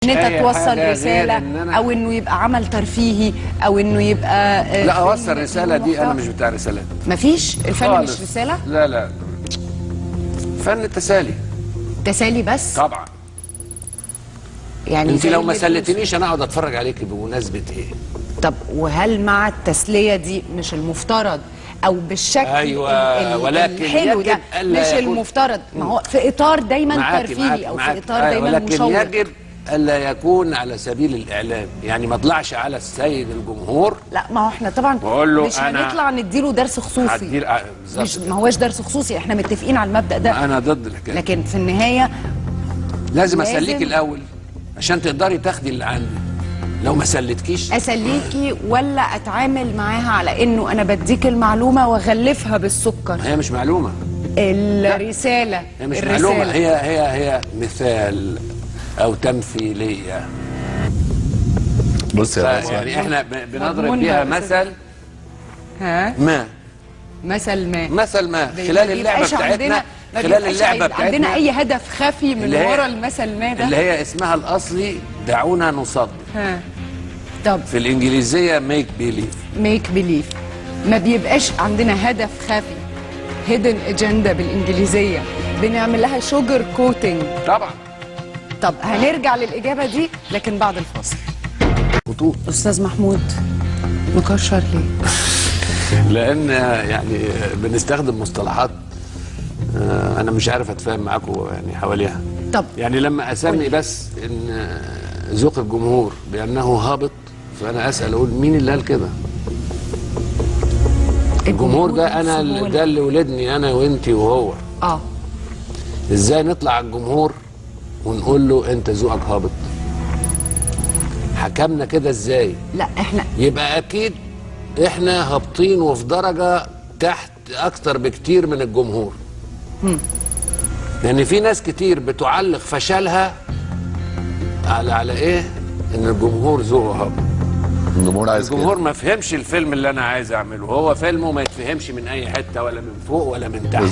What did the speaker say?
ان انت أي توصل حاجة رساله غير إن أنا- او انه يبقى عمل ترفيهي او انه يبقى لا، فيلم اوصل رساله دي انا محتوى. مش بتاع رسالات مفيش الفن مش خالص. رساله، لا لا، فن تسالي تسالي بس. طبعا. يعني انت زي لو ما اللي سلتنيش انا اقعد اتفرج عليكي بمناسبه ايه؟ طب وهل مع التسليه دي مش المفترض او بالشكل أيوة، ولكن الحلو ده يجب ألا مش يكون- المفترض، ما هو في اطار دايما معاكي ترفيهي او في اطار دايما ولكن مشوق. يجب الا يكون على سبيل الاعلام، يعني ما اطلعش على السيد الجمهور لا ما هو احنا طبعا وأقول له مش أنا هنطلع نديله درس خصوصي، هدير مش بالظبط. ما هوش درس خصوصي، احنا متفقين على المبدأ ده، انا ضد الحكايه، لكن في النهايه لازم اسليك الاول عشان تقدري تاخدي اللي عندي. لو ما سلتكيش اسليكي ولا اتعامل معاها على انه انا بديك المعلومه واغلفها بالسكر. هي مش معلومه، الرساله هي مش الرسالة. معلومه، هي مثال او تمثيليه. بص يا باشا، يعني احنا بنضرب مضمونها بيها يا مثل ها مثل ما مثل ما ما خلال اللعبه بيبقاش بتاعتنا، ما خلال بيبقاش اللعبه عندنا بتاعتنا اي هدف خفي من اللي هي- ورا المثل ما ده. اللي هي اسمها الاصلي دعونا نصدق، ها طب في الانجليزيه ميك بيليف. ميك بليف، ما بيبقاش عندنا هدف خفي، هيدن اجندا بالانجليزيه، بنعمل لها شوجر كوتنج. طبعا. طب هنرجع للاجابه دي لكن بعد الفاصل. خطوط. استاذ محمود مكشر ليه؟ لان يعني بنستخدم مصطلحات انا مش عارف اتفاهم معاكم يعني حواليها. طب يعني لما اسمي بس ان ذوق الجمهور بانه هابط، فانا اسال اقول مين اللي قال كده؟ الجمهور ده انا ده اللي ولدني انا وانتي وهو. ازاي نطلع على الجمهور ونقول له انت ذوقك هابط؟ حكمنا كده ازاي؟ لا احنا يبقى اكيد احنا هابطين وفي درجه تحت اكتر بكتير من الجمهور. لان في ناس كتير بتعلق فشلها على ايه؟ ان الجمهور ذوقه هابط. الجمهور عايز كده. الجمهور ما فهمش الفيلم اللي انا عايز اعمله، هو فيلمه ما يتفهمش من اي حته ولا من فوق ولا من تحت.